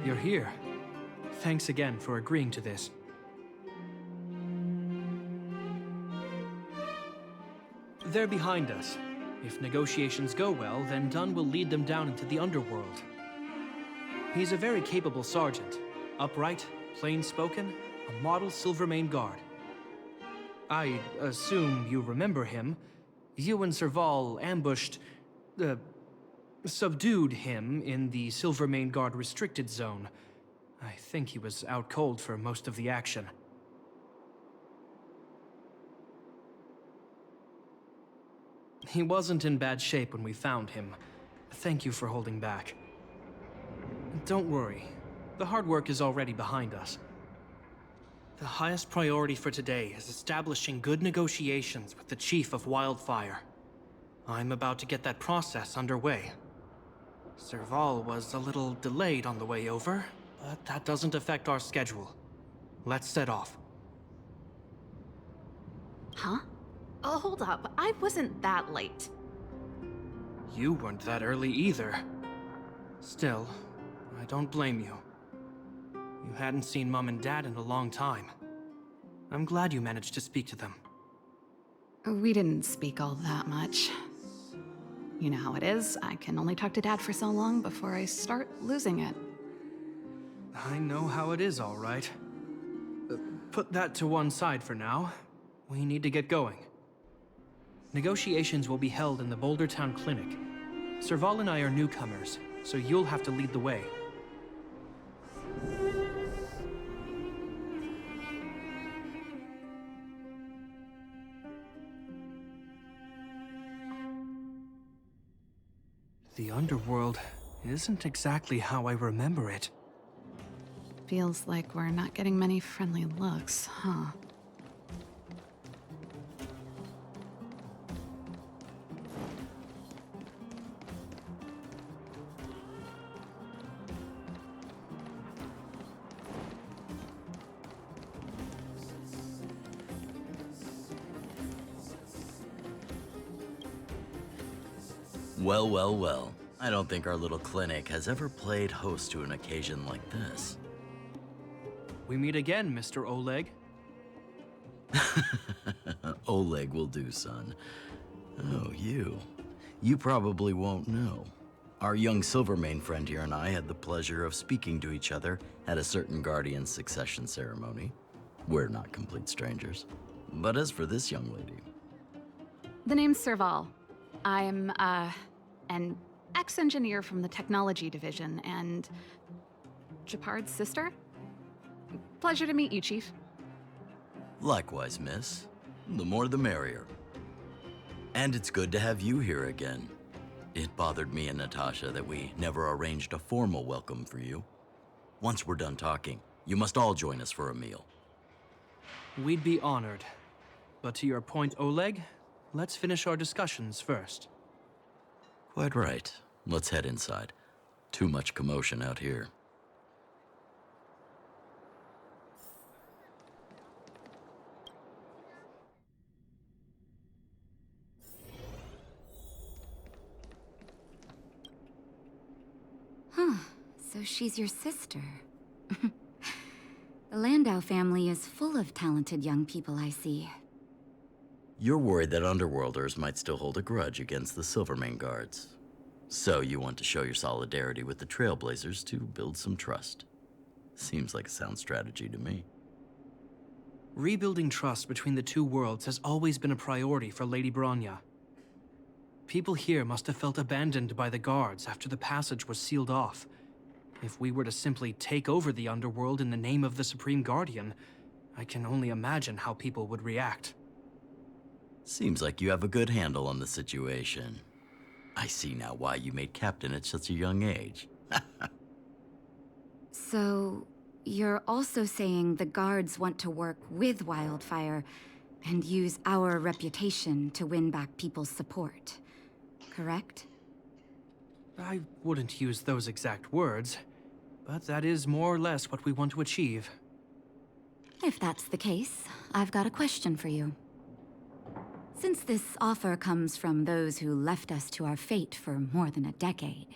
You're here. Thanks again for agreeing to this. They're behind us. If negotiations go well, then Dunn will lead them down into the underworld. He's a very capable sergeant. Upright, plain-spoken, a model Silvermane Guard. I assume you remember him. You and Serval ambushed... subdued him in the Silvermane Guard restricted zone. I think he was out cold for most of the action. He wasn't in bad shape when we found him. Thank you for holding back. Don't worry. The hard work is already behind us. The highest priority for today is establishing good negotiations with the Chief of Wildfire. I'm about to get that process underway. Serval was a little delayed on the way over, but that doesn't affect our schedule. Let's set off. Huh? Oh, hold up. I wasn't that late. You weren't that early either. Still, I don't blame you. You hadn't seen Mom and Dad in a long time. I'm glad you managed to speak to them. We didn't speak all that much. You know how it is. I can only talk to Dad for so long before I start losing it. I know how it is, all right. Put that to one side for now. We need to get going. Negotiations will be held in the Boulder Town Clinic. Serval and I are newcomers, so you'll have to lead the way. The underworld isn't exactly how I remember it. Feels like we're not getting many friendly looks, huh? Well, well, well. I don't think our little clinic has ever played host to an occasion like this. We meet again, Mr. Oleg. Oleg will do, son. Oh, you. You probably won't know. Our young Silvermane friend here and I had the pleasure of speaking to each other at a certain Guardian succession ceremony. We're not complete strangers. But as for this young lady... The name's Serval. I'm, an ex-engineer from the technology division and... Japard's sister? Pleasure to meet you, Chief. Likewise, miss. The more the merrier. And it's good to have you here again. It bothered me and Natasha that we never arranged a formal welcome for you. Once we're done talking, you must all join us for a meal. We'd be honored. But to your point, Oleg, let's finish our discussions first. Quite right. Let's head inside. Too much commotion out here. Huh. So she's your sister. The Landau family is full of talented young people, I see. You're worried that Underworlders might still hold a grudge against the Silvermane Guards. So you want to show your solidarity with the Trailblazers to build some trust. Seems like a sound strategy to me. Rebuilding trust between the two worlds has always been a priority for Lady Bronya. People here must have felt abandoned by the guards after the passage was sealed off. If we were to simply take over the underworld in the name of the Supreme Guardian, I can only imagine how people would react. Seems like you have a good handle on the situation. I see now why you made captain at such a young age. So, you're also saying the guards want to work with Wildfire and use our reputation to win back people's support, correct? I wouldn't use those exact words, but that is more or less what we want to achieve. If that's the case, I've got a question for you. Since this offer comes from those who left us to our fate for more than a decade,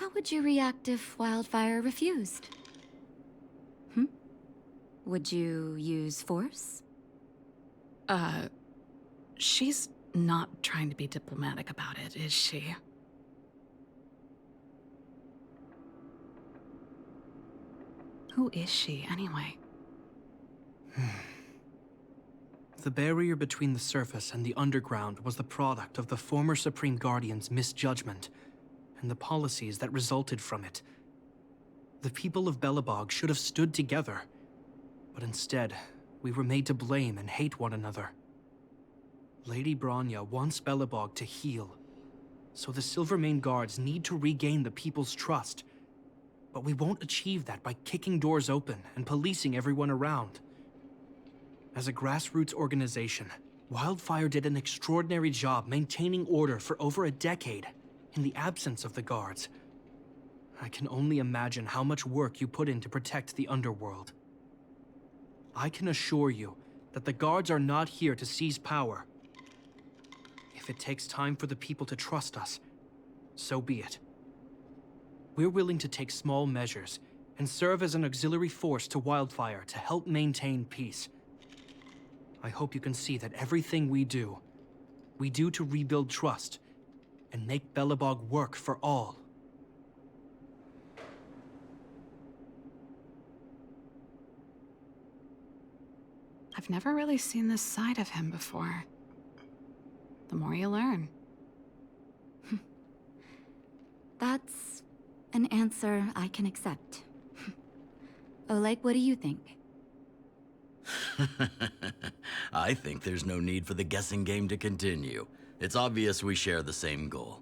How would you react if Wildfire refused? Would you use force? She's not trying to be diplomatic about it, is she? Who is she, anyway? The barrier between the surface and the underground was the product of the former Supreme Guardian's misjudgment and the policies that resulted from it. The people of Belobog should have stood together, but instead, we were made to blame and hate one another. Lady Bronya wants Belobog to heal, so the Silvermane Guards need to regain the people's trust. But we won't achieve that by kicking doors open and policing everyone around. As a grassroots organization, Wildfire did an extraordinary job maintaining order for over a decade in the absence of the Guards. I can only imagine how much work you put in to protect the underworld. I can assure you that the Guards are not here to seize power. If it takes time for the people to trust us, so be it. We're willing to take small measures and serve as an auxiliary force to Wildfire to help maintain peace. I hope you can see that everything we do to rebuild trust and make Belobog work for all. I've never really seen this side of him before. The more you learn. That's an answer I can accept. Oleg, what do you think? I think there's no need for the guessing game to continue. It's obvious we share the same goal.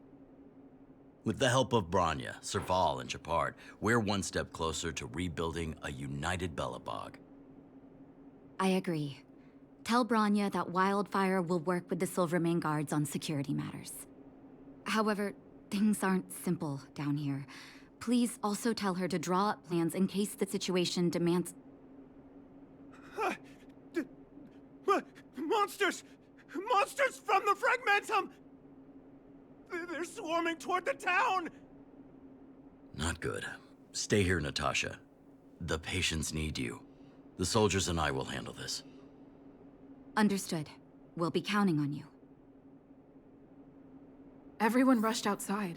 With the help of Bronya, Serval, and Japard, we're one step closer to rebuilding a united Belobog. I agree. Tell Bronya that Wildfire will work with the Silvermane Guards on security matters. However, things aren't simple down here. Please also tell her to draw up plans in case the situation demands... Monsters! Monsters from the Fragmentum! They're swarming toward the town! Not good. Stay here, Natasha. The patients need you. The soldiers and I will handle this. Understood. We'll be counting on you. Everyone rushed outside.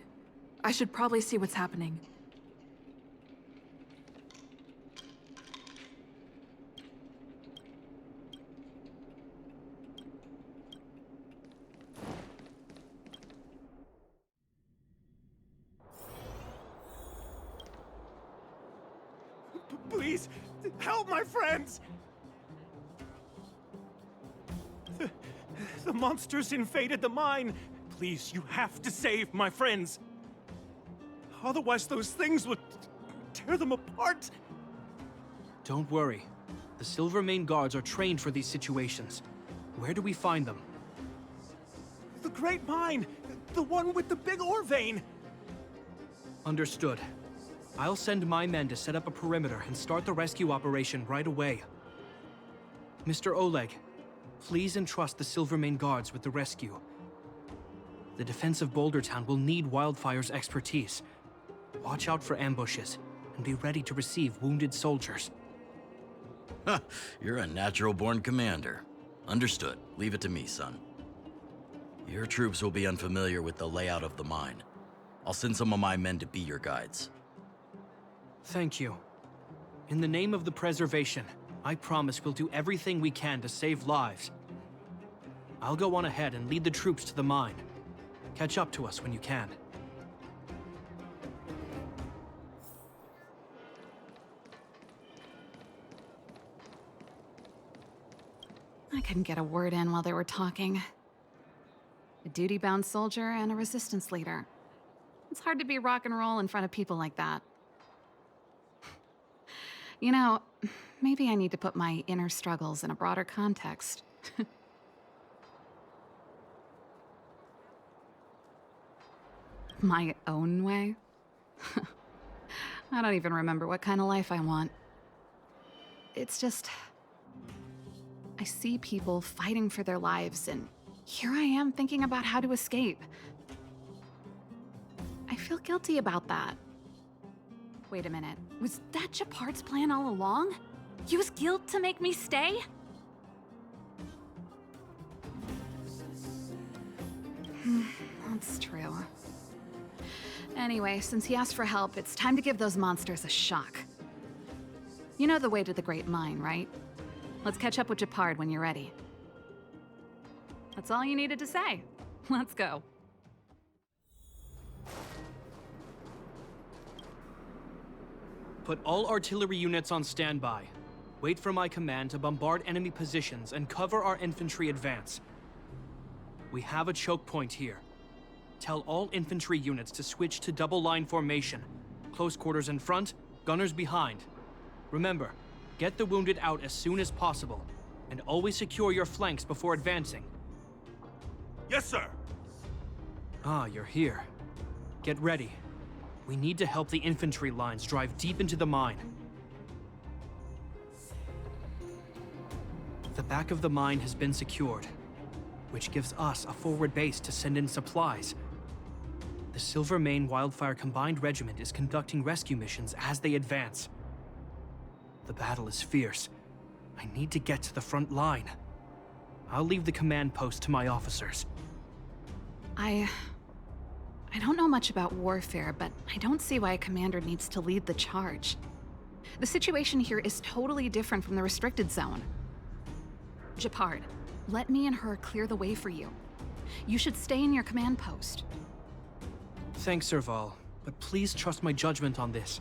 I should probably see what's happening. Please, help my friends! The monsters invaded the mine. Please, you have to save my friends. Otherwise, those things would tear them apart. Don't worry. The Silvermane Guards are trained for these situations. Where do we find them? The Great Mine! The one with the big ore vein! Understood. I'll send my men to set up a perimeter and start the rescue operation right away. Mr. Oleg, please entrust the Silvermane Guards with the rescue. The defense of Boulder Town will need Wildfire's expertise. Watch out for ambushes, and be ready to receive wounded soldiers. Ha! You're a natural-born commander. Understood. Leave it to me, son. Your troops will be unfamiliar with the layout of the mine. I'll send some of my men to be your guides. Thank you. In the name of the preservation, I promise we'll do everything we can to save lives. I'll go on ahead and lead the troops to the mine. Catch up to us when you can. I couldn't get a word in while they were talking. A duty-bound soldier and a resistance leader. It's hard to be rock and roll in front of people like that. You know, maybe I need to put my inner struggles in a broader context. My own way? I don't even remember what kind of life I want. It's just... I see people fighting for their lives, and here I am thinking about how to escape. I feel guilty about that. Wait a minute. Was that Japard's plan all along? Use guilt to make me stay? That's true. Anyway, since he asked for help, it's time to give those monsters a shock. You know the way to the Great Mine, right? Let's catch up with Japard when you're ready. That's all you needed to say. Let's go. Put all artillery units on standby. Wait for my command to bombard enemy positions and cover our infantry advance. We have a choke point here. Tell all infantry units to switch to double line formation. Close quarters in front, gunners behind. Remember, get the wounded out as soon as possible, and always secure your flanks before advancing. Yes, sir! Ah, you're here. Get ready. We need to help the infantry lines drive deep into the mine. The back of the mine has been secured, which gives us a forward base to send in supplies. The Silvermane Wildfire Combined Regiment is conducting rescue missions as they advance. The battle is fierce. I need to get to the front line. I'll leave the command post to my officers. I don't know much about warfare, but I don't see why a commander needs to lead the charge. The situation here is totally different from the restricted zone. Japard, let me and her clear the way for you. You should stay in your command post. Thanks, Serval, but please trust my judgment on this.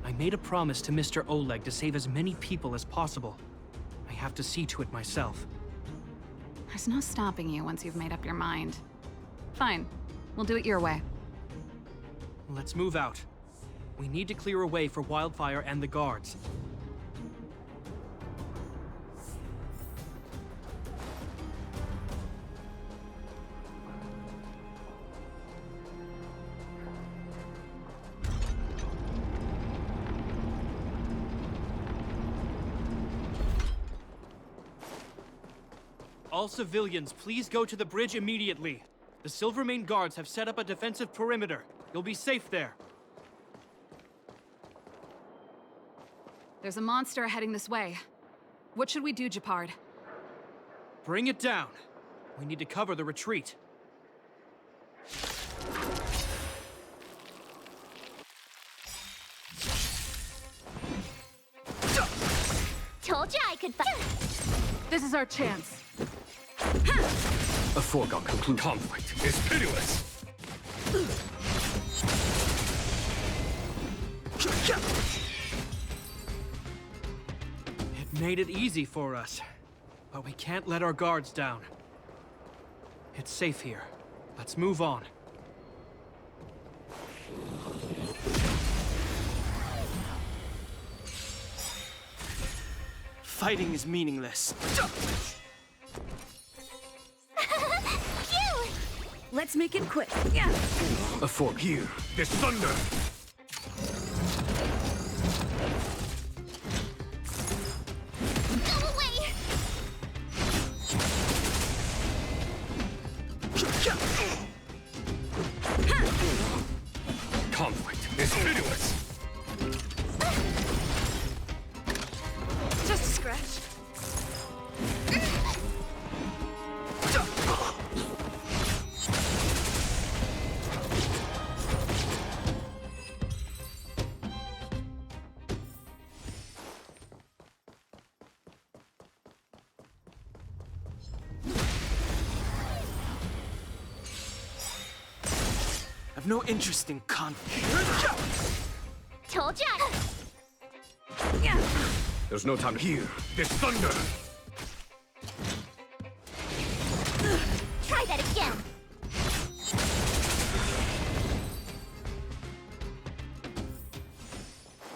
I made a promise to Mr. Oleg to save as many people as possible. I have to see to it myself. There's no stopping you once you've made up your mind. Fine, we'll do it your way. Let's move out. We need to clear a way for Wildfire and the guards. All civilians, please go to the bridge immediately. The Silvermane guards have set up a defensive perimeter. You'll be safe there. There's a monster heading this way. What should we do, Japard? Bring it down. We need to cover the retreat. Told you I could This is our chance. A foregone conclusion. Conflict is pitiless! It made it easy for us, but we can't let our guards down. It's safe here. Let's move on. Fighting is meaningless. Let's make it quick. Yeah. A fork here. There's thunder! Go away! Conflict is pitiless! Just a scratch. I've no interest in conflict. Told ya! There's no time here. There's thunder! Try that again!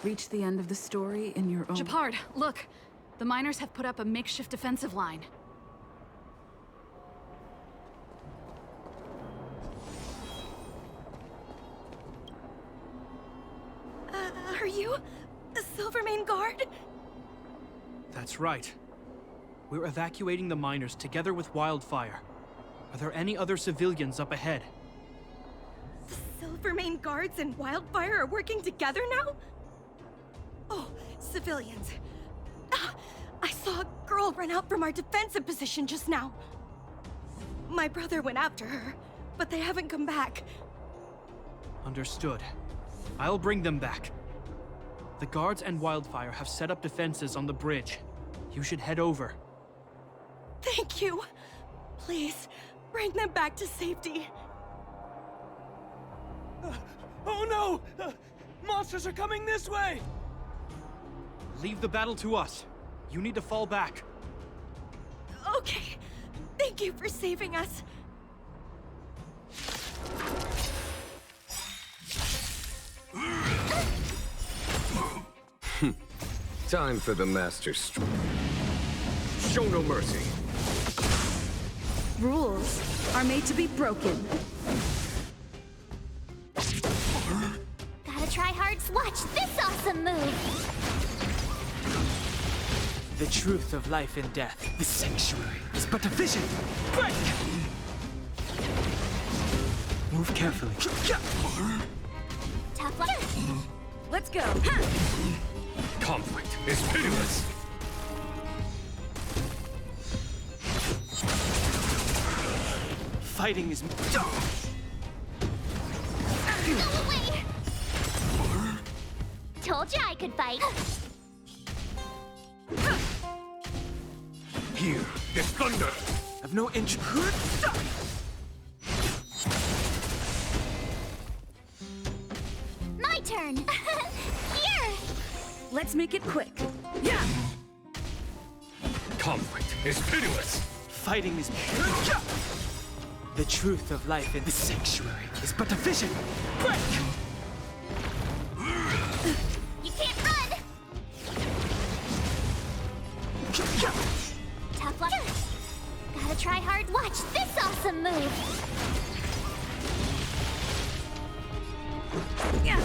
Reach the end of the story in your own... Japard, look! The miners have put up a makeshift defensive line. Are you the Silvermane Guard? That's right. We're evacuating the miners together with Wildfire. Are there any other civilians up ahead? The Silvermane guards and Wildfire are working together now? Oh, civilians. Ah, I saw a girl run out from our defensive position just now. My brother went after her, but they haven't come back. Understood. I'll bring them back. The guards and Wildfire have set up defenses on the bridge. You should head over. Thank you. Please, bring them back to safety. Oh no! Monsters are coming this way! Leave the battle to us. You need to fall back. Okay. Thank you for saving us. Time for the master stroke. Show no mercy. Rules are made to be broken. Gotta try hard. Watch this awesome move. The truth of life and death, the sanctuary, is but a vision. Break! Move carefully. Tough luck. Let's go. Conflict is pitiless. Fighting is... Go away. Told you I could fight. Here, this thunder. I've no interest. My turn. Here. Let's make it quick. Yeah. Conflict is pitiless. Fighting is... The truth of life and the sanctuary is but a vision. Break! You can't run. Tough luck. Gotta try hard. Watch this awesome move. Yeah.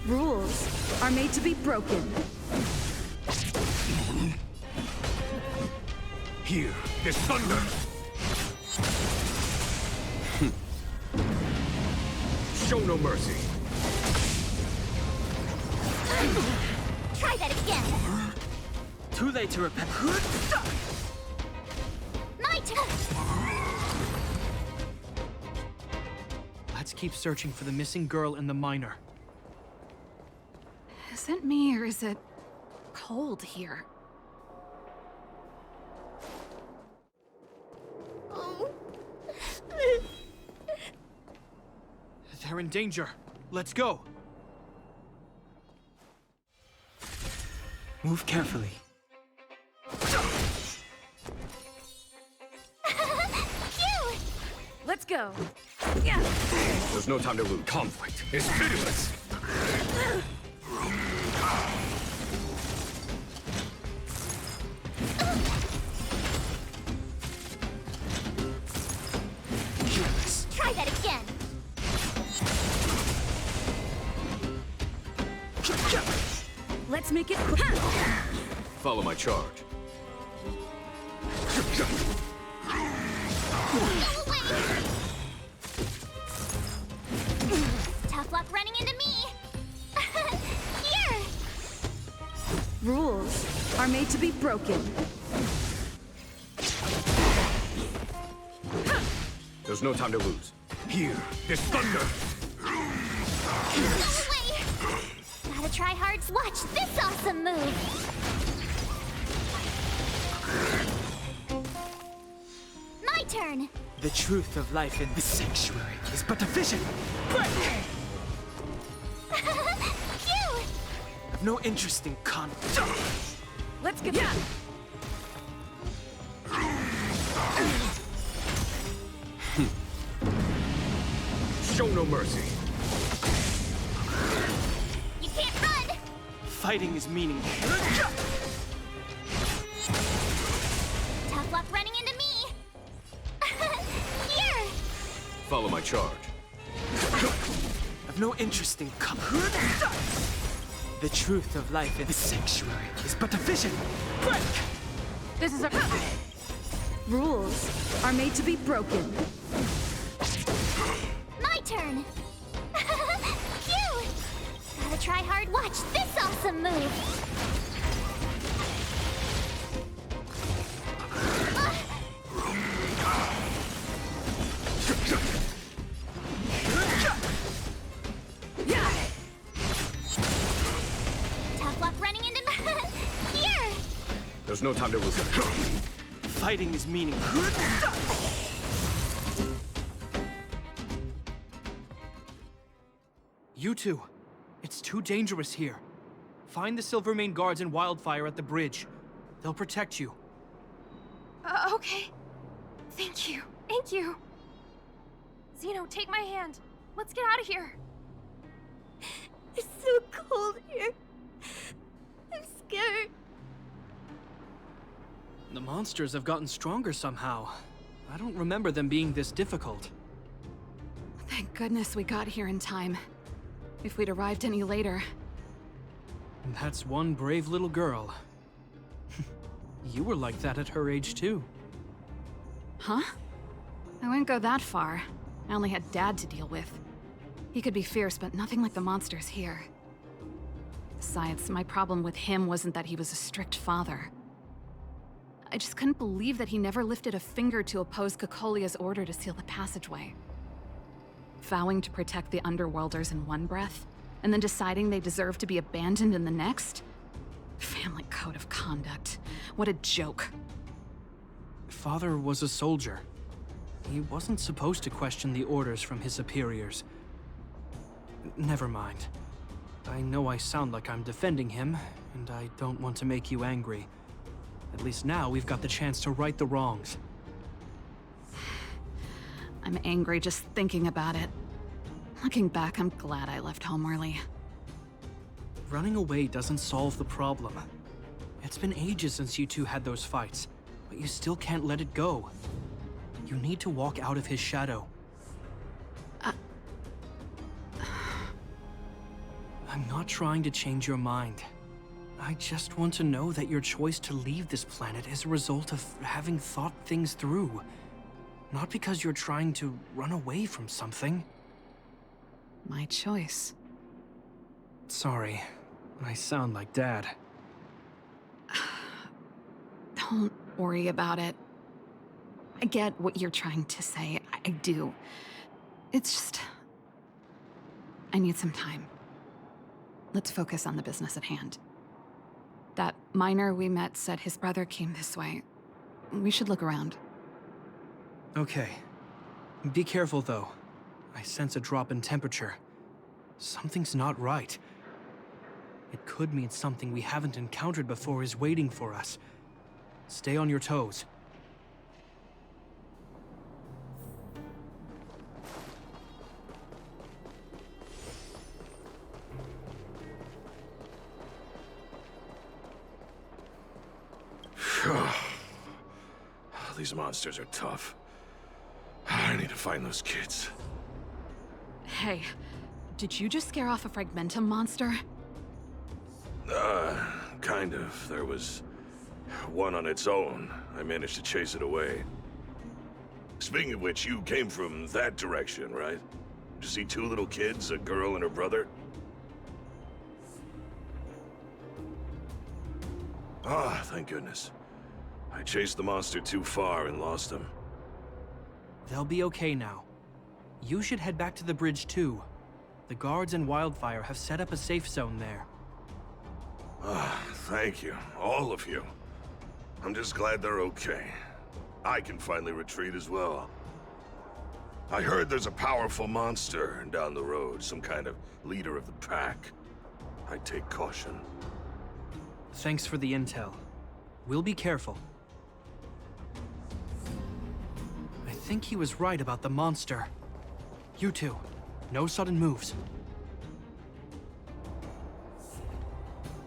Rules are made to be broken. Here, this thunder. Show no mercy. Try that again. Too late to repent. My turn. Let's keep searching for the missing girl and the miner. Is it me or is it cold here? Oh. They're in danger. Let's go. Move carefully. Phew. Let's go. Yeah. There's no time to lose. Conflict is pitiless. Try that again. Let's make it quick. Follow my charge. Go away. Tough luck running into me. Here. Rules are made to be broken. There's no time to lose. Here, this thunder. Go away. Gotta try hard. Watch this awesome move. My turn. The truth of life and the sanctuary is but a vision. Break! Phew. I've no interest in conflict. Let's get yeah. Show no mercy. You can't run. Fighting is meaningless. Tough luck running into me. Here. Follow my charge. I've no interest in conflict. The truth of life and the sanctuary is but a vision. Break! This is a... Rules are made to be broken. My turn. try hard. Watch this awesome move. Tough luck running into here. There's no time to lose. Fighting is meaningless. You two, it's too dangerous here. Find the Silvermane guards and Wildfire at the bridge. They'll protect you. Okay. Thank you. Thank you. Zeno, take my hand. Let's get out of here. It's so cold here. I'm scared. The monsters have gotten stronger somehow. I don't remember them being this difficult. Thank goodness we got here in time. If we'd arrived any later... And that's one brave little girl. You were like that at her age, too. Huh? I wouldn't go that far. I only had Dad to deal with. He could be fierce, but nothing like the monsters here. Besides, my problem with him wasn't that he was a strict father. I just couldn't believe that he never lifted a finger to oppose Cocolia's order to seal the passageway. Vowing to protect the Underworlders in one breath, and then deciding they deserve to be abandoned in the next? Family code of conduct. What a joke. Father was a soldier. He wasn't supposed to question the orders from his superiors. Never mind. I know I sound like I'm defending him, and I don't want to make you angry. At least now we've got the chance to right the wrongs. I'm angry just thinking about it. Looking back, I'm glad I left home early. Running away doesn't solve the problem. It's been ages since you two had those fights, but you still can't let it go. You need to walk out of his shadow. I'm not trying to change your mind. I just want to know that your choice to leave this planet is a result of having thought things through. Not because you're trying to run away from something. My choice. Sorry, I sound like Dad. Don't worry about it. I get what you're trying to say. I do. It's just... I need some time. Let's focus on the business at hand. That miner we met said his brother came this way. We should look around. Okay. Be careful, though. I sense a drop in temperature. Something's not right. It could mean something we haven't encountered before is waiting for us. Stay on your toes. These monsters are tough. I need to find those kids. Hey, did you just scare off a Fragmentum monster? Kind of. There was one on its own. I managed to chase it away. Speaking of which, you came from that direction, right? Did you see two little kids, a girl and her brother? Ah, thank goodness. I chased the monster too far and lost him. They'll be okay now. You should head back to the bridge, too. The guards and Wildfire have set up a safe zone there. Ah, thank you. All of you. I'm just glad they're okay. I can finally retreat as well. I heard there's a powerful monster down the road, some kind of leader of the pack. I'd take caution. Thanks for the intel. We'll be careful. I think he was right about the monster. You two, no sudden moves.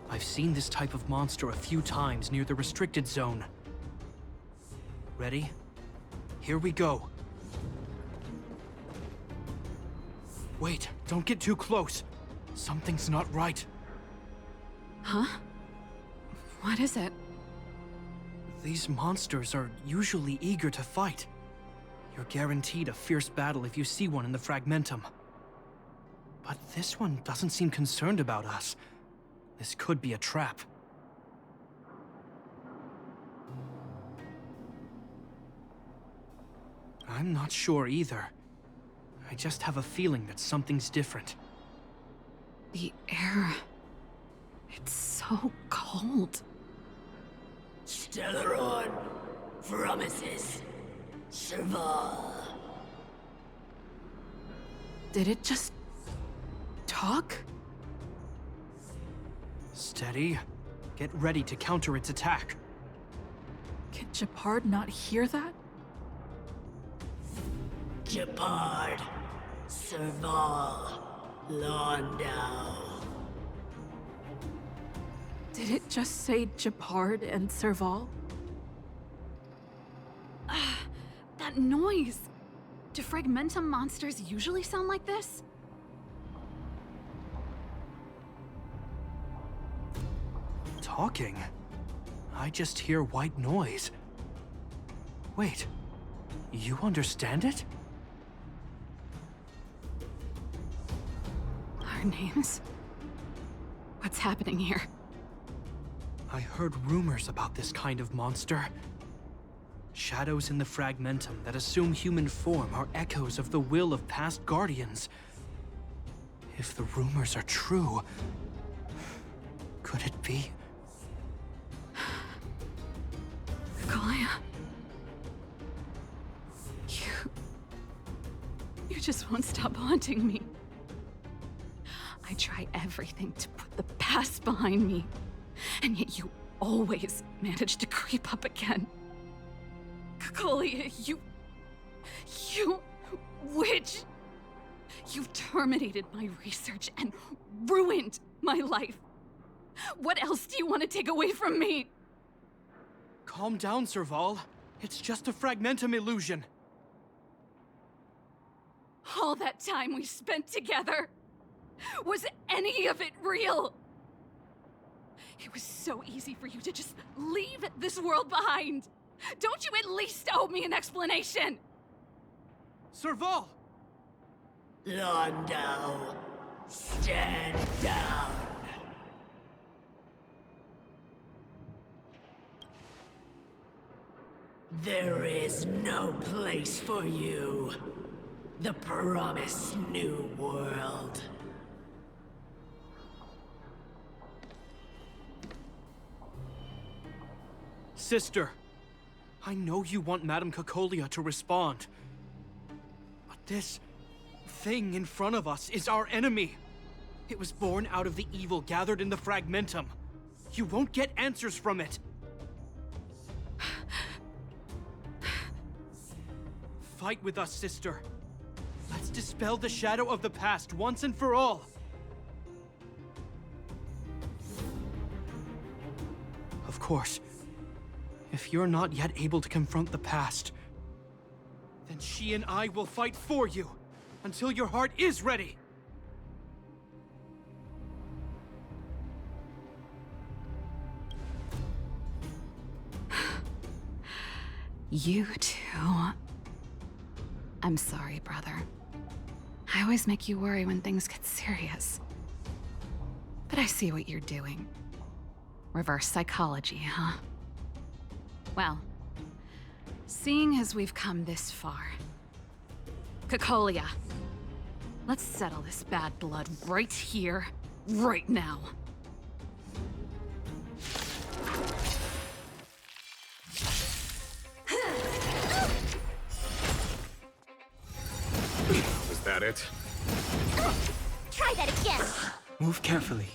I've seen this type of monster a few times near the restricted zone. Ready? Here we go. Wait, don't get too close. Something's not right. Huh? What is it? These monsters are usually eager to fight. You're guaranteed a fierce battle if you see one in the Fragmentum. But this one doesn't seem concerned about us. This could be a trap. I'm not sure either. I just have a feeling that something's different. The air... it's so cold. Stellaron promises Serval. Did it just... talk? Steady. Get ready to counter its attack. Can Gepard not hear that? Gepard, Serval, Landau. Did it just say Gepard and Serval? That noise! Do fragmentum monsters usually sound like this? Talking? I just hear white noise. Wait, you understand it? Our names? What's happening here? I heard rumors about this kind of monster. Shadows in the fragmentum that assume human form are echoes of the will of past guardians. If the rumors are true, could it be? Kalia. You just won't stop haunting me. I try everything to put the past behind me, and yet you always manage to creep up again. Kalia, you witch! You've terminated my research and ruined my life. What else do you want to take away from me? Calm down, Serval. It's just a fragmentum illusion. All that time we spent together, was any of it real? It was so easy for you to just leave this world behind. Don't you at least owe me an explanation? Serval! Landau, stand down. There is no place for you. The promised new world. Sister, I know you want Madame Cocolia to respond. But this thing in front of us is our enemy. It was born out of the evil gathered in the fragmentum. You won't get answers from it. Fight with us, sister. Let's dispel the shadow of the past once and for all. Of course, if you're not yet able to confront the past, then she and I will fight for you until your heart is ready. You too. I'm sorry, brother. I always make you worry when things get serious. But I see what you're doing. Reverse psychology, huh? Well, seeing as we've come this far... Cocolia, let's settle this bad blood right here, right now. Is that it? Try that again. Move carefully.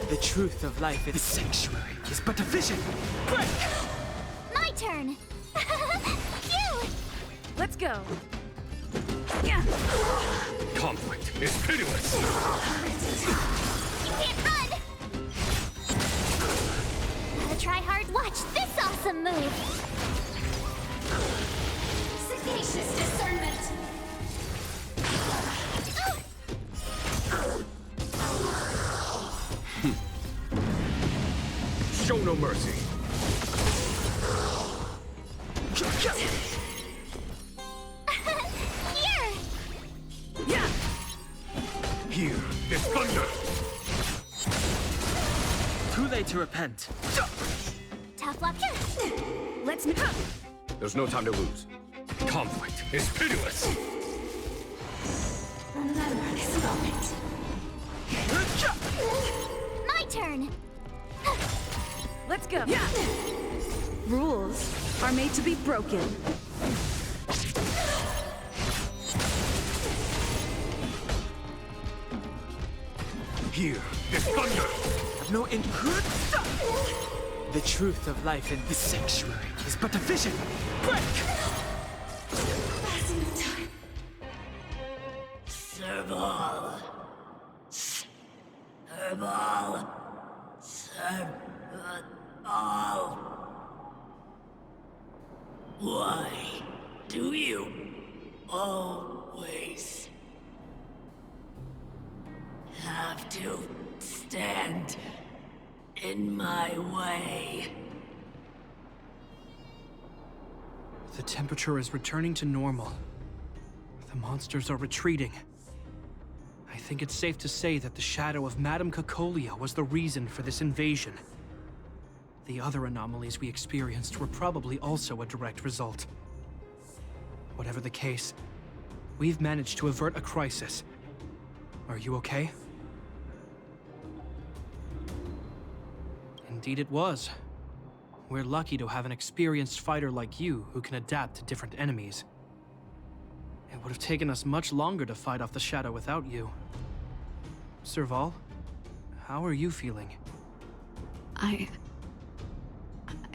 The truth of life in the sanctuary is but a vision. Break! My turn. Phew! Let's go. Conflict is pitiless. You can't run. Gotta try hard. Watch this awesome move. Sagacious discernment. Show no mercy. Here. Too late to repent. Tough luck. Let's move. There's no time to lose. Conflict is pitiless. Remember this moment. My turn. Let's go. Rules are made to be broken. Here is thunder. Have no input. The truth of life in this sanctuary is but a vision. Break! Serval. Serval. Serval. Why do you always have to stand in my way? The temperature is returning to normal. The monsters are retreating. I think it's safe to say that the shadow of Madame Cacolia was the reason for this invasion. The other anomalies we experienced were probably also a direct result. Whatever the case, we've managed to avert a crisis. Are you okay? Indeed it was. We're lucky to have an experienced fighter like you who can adapt to different enemies. It would have taken us much longer to fight off the shadow without you. Serval, how are you feeling? I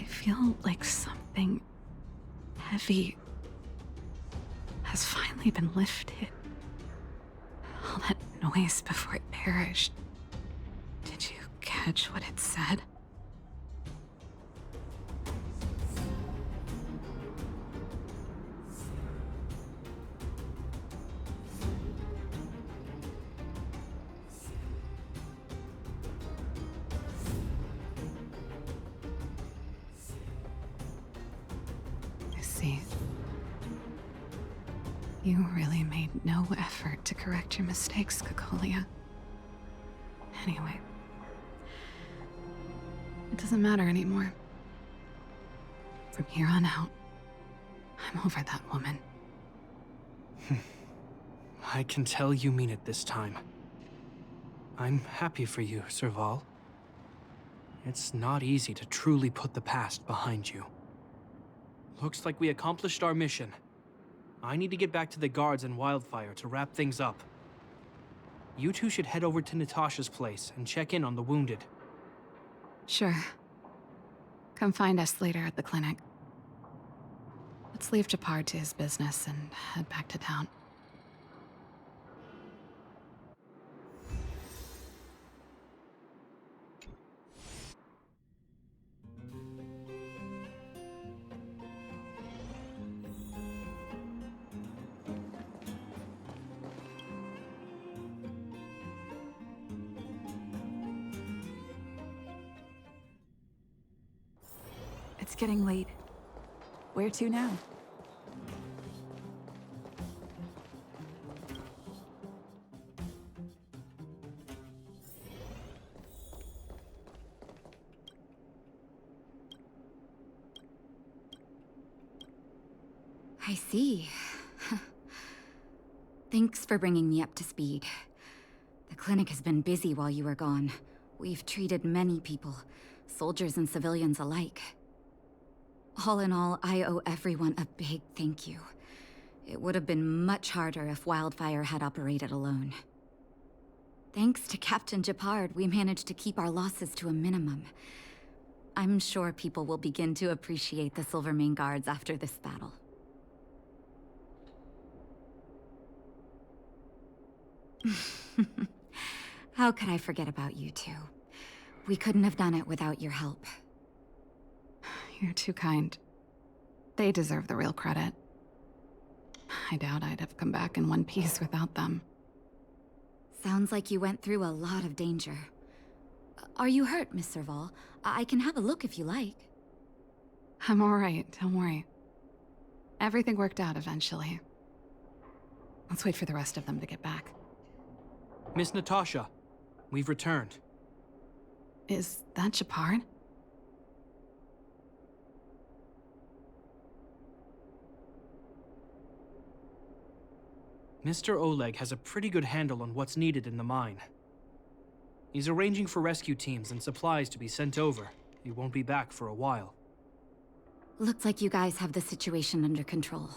feel like something heavy has finally been lifted. All that noise before it perished. Did you catch what it said? You really made no effort to correct your mistakes, Cacolia. Anyway, it doesn't matter anymore. From here on out, I'm over that woman. I can tell you mean it this time. I'm happy for you, Serval. It's not easy to truly put the past behind you. Looks like we accomplished our mission. I need to get back to the guards and Wildfire to wrap things up. You two should head over to Natasha's place and check in on the wounded. Sure. Come find us later at the clinic. Let's leave Japard to his business and head back to town. It's getting late. Where to now? I see. Thanks for bringing me up to speed. The clinic has been busy while you were gone. We've treated many people, soldiers and civilians alike. All in all, I owe everyone a big thank you. It would have been much harder if Wildfire had operated alone. Thanks to Captain Japard, we managed to keep our losses to a minimum. I'm sure people will begin to appreciate the Silvermane Guards after this battle. How could I forget about you two? We couldn't have done it without your help. You're too kind. They deserve the real credit. I doubt I'd have come back in one piece without them. Sounds like you went through a lot of danger. Are you hurt, Miss Serval? I can have a look if you like. I'm all right, don't worry. Everything worked out eventually. Let's wait for the rest of them to get back. Miss Natasha, we've returned. Is that Shepard? Mr. Oleg has a pretty good handle on what's needed in the mine. He's arranging for rescue teams and supplies to be sent over. He won't be back for a while. Looks like you guys have the situation under control.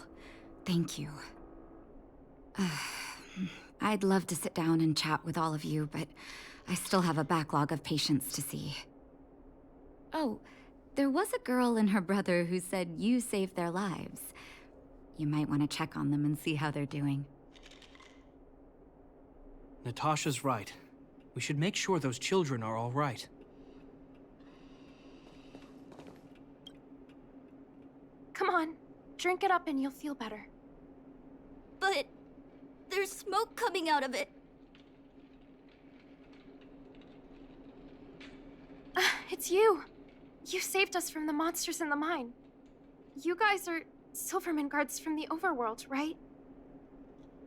Thank you. I'd love to sit down and chat with all of you, but I still have a backlog of patients to see. Oh, there was a girl and her brother who said you saved their lives. You might want to check on them and see how they're doing. Natasha's right. We should make sure those children are all right. Come on, drink it up and you'll feel better. But there's smoke coming out of it. It's you. You saved us from the monsters in the mine. You guys are Silverman guards from the overworld, right?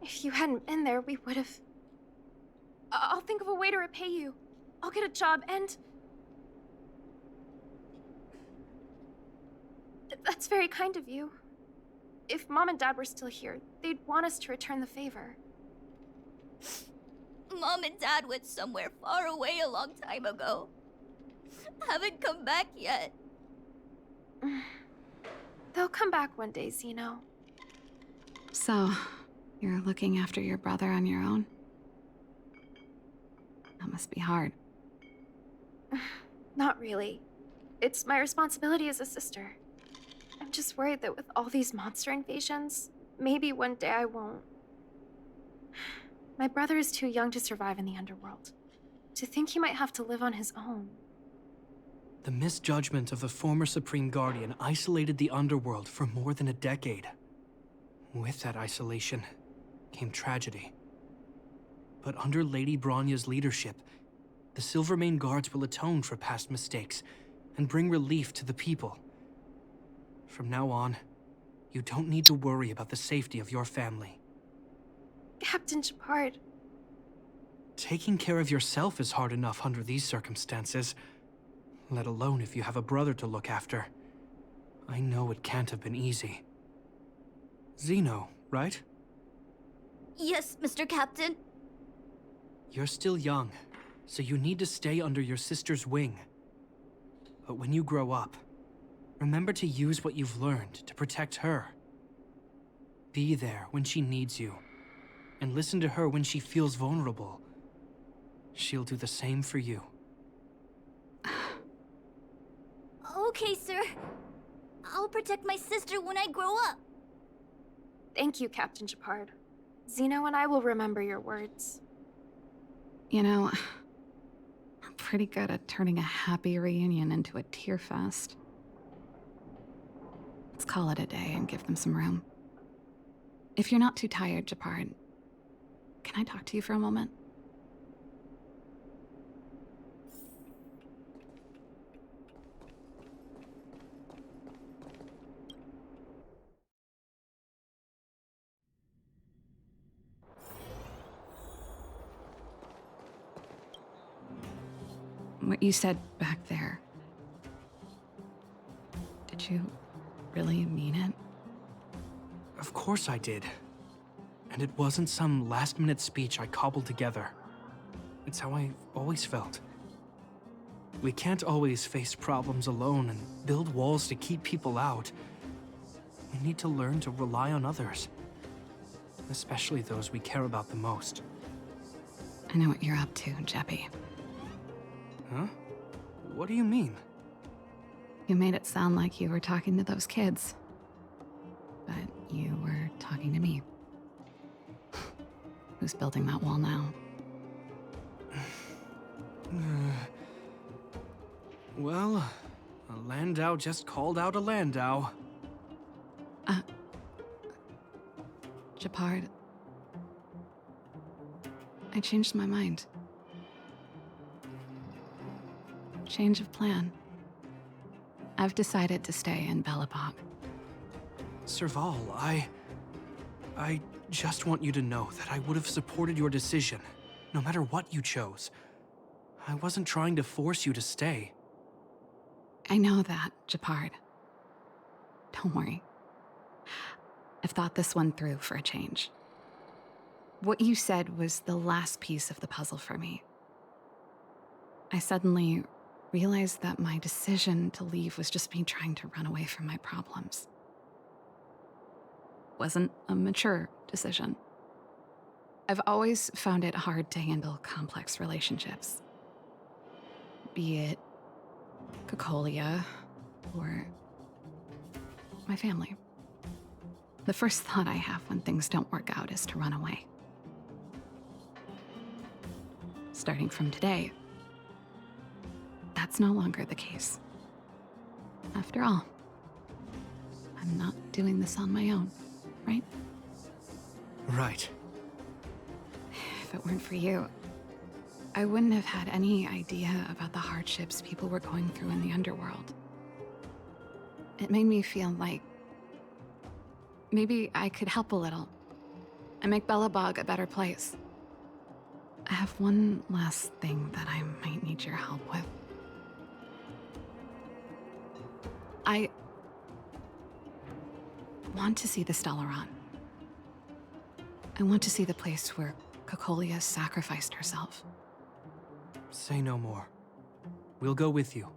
If you hadn't been there, we would have... I'll think of a way to repay you. I'll get a job and... That's very kind of you. If Mom and Dad were still here, they'd want us to return the favor. Mom and Dad went somewhere far away a long time ago. Haven't come back yet. They'll come back one day, Zeno. So, you're looking after your brother on your own? That must be hard. Not really. It's my responsibility as a sister. I'm just worried that with all these monster invasions, maybe one day I won't. My brother is too young to survive in the underworld. To think he might have to live on his own. The misjudgment of the former Supreme Guardian isolated the underworld for more than a decade. With that isolation came tragedy. But under Lady Bronya's leadership, the Silvermane Guards will atone for past mistakes and bring relief to the people. From now on, you don't need to worry about the safety of your family. Captain Shepard. Taking care of yourself is hard enough under these circumstances, let alone if you have a brother to look after. I know it can't have been easy. Zeno, right? Yes, Mr. Captain. You're still young, so you need to stay under your sister's wing. But when you grow up, remember to use what you've learned to protect her. Be there when she needs you, and listen to her when she feels vulnerable. She'll do the same for you. Okay, sir. I'll protect my sister when I grow up. Thank you, Captain Shepard. Zeno and I will remember your words. You know, we're pretty good at turning a happy reunion into a tear fest. Let's call it a day and give them some room. If you're not too tired, Shepard, can I talk to you for a moment? What you said back there, did you really mean it? Of course I did. And it wasn't some last-minute speech I cobbled together. It's how I always felt. We can't always face problems alone and build walls to keep people out. We need to learn to rely on others. Especially those we care about the most. I know what you're up to, Jeppy. Huh? What do you mean? You made it sound like you were talking to those kids. But you were talking to me. Who's building that wall now? Well, a Landau just called out a Landau. Shepard. I changed my mind. Change of plan. I've decided to stay in Belobog. Serval, I just want you to know that I would have supported your decision, no matter what you chose. I wasn't trying to force you to stay. I know that, Japard. Don't worry. I've thought this one through for a change. What you said was the last piece of the puzzle for me. I suddenly realized that my decision to leave was just me trying to run away from my problems. Wasn't a mature decision. I've always found it hard to handle complex relationships. Be it Cocolia or my family. The first thought I have when things don't work out is to run away. Starting from today, that's no longer the case. After all, I'm not doing this on my own, right? Right. If it weren't for you, I wouldn't have had any idea about the hardships people were going through in the underworld. It made me feel like maybe I could help a little and make Belobog a better place. I have one last thing that I might need your help with. I want to see the Stellaron. I want to see the place where Cocolia sacrificed herself. Say no more. We'll go with you.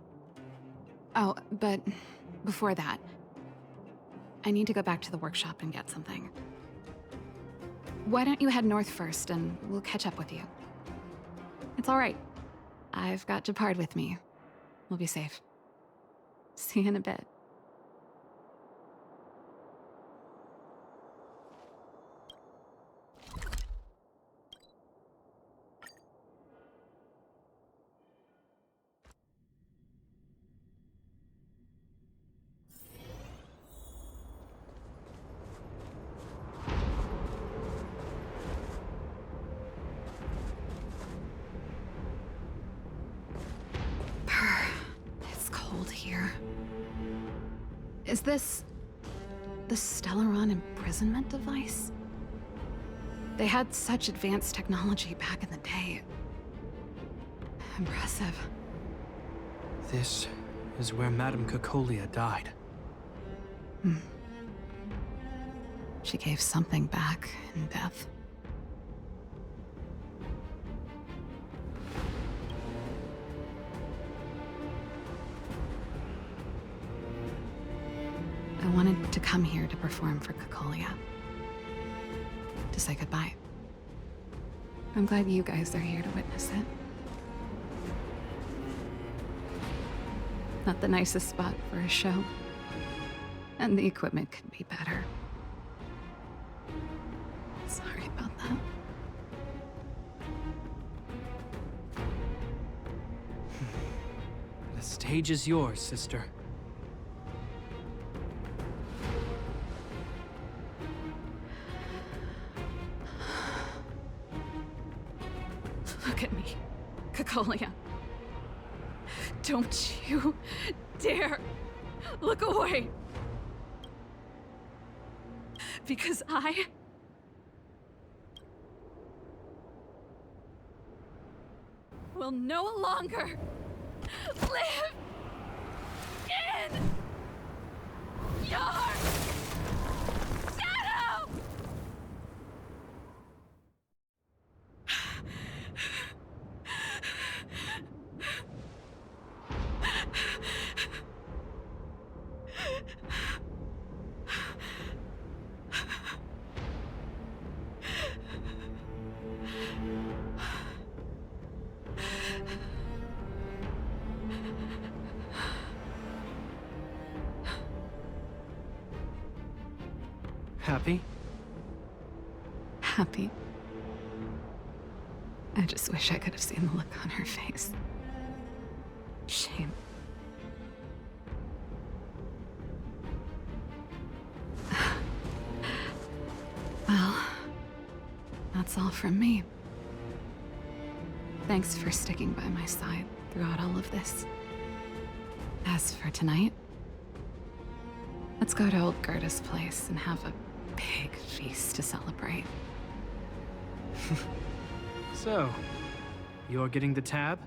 Oh, but before that, I need to go back to the workshop and get something. Why don't you head north first and we'll catch up with you? It's all right. I've got Japard with me. We'll be safe. See you in a bit. It's cold here. Is this the Stellaron imprisonment device? They had such advanced technology back in the day. Impressive. This is where Madame Cocolia died. She gave something back in death. I wanted to come here to perform for Cocolia. To say goodbye. I'm glad you guys are here to witness it. Not the nicest spot for a show. And the equipment could be better. Sorry about that. The stage is yours, sister. Look at me, Cocolia. Don't you dare look away. Because I will no longer live in your shadow! Happy? Happy. I just wish I could have seen the look on her face. Shame. Well, that's all from me. Thanks for sticking by my side throughout all of this. As for tonight, let's go to old Gerda's place and have a big feast to celebrate. So, you're getting the tab?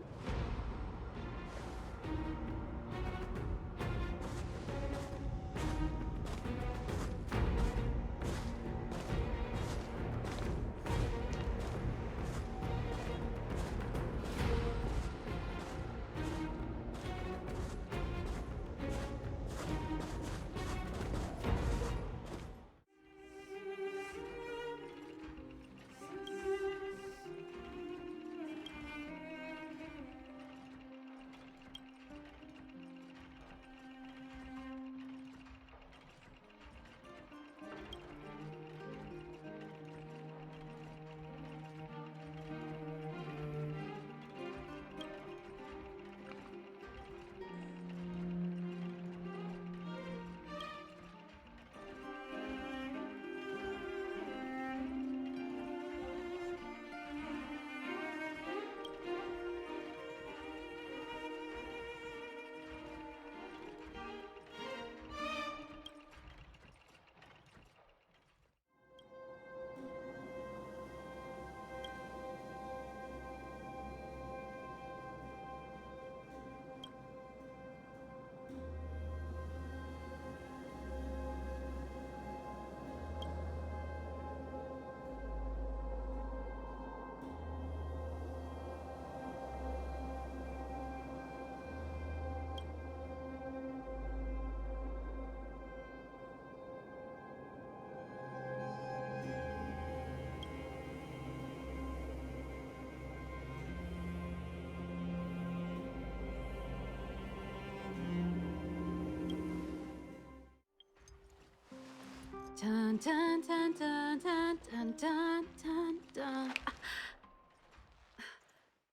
Dun dun dun dun dun dun dun dun dun.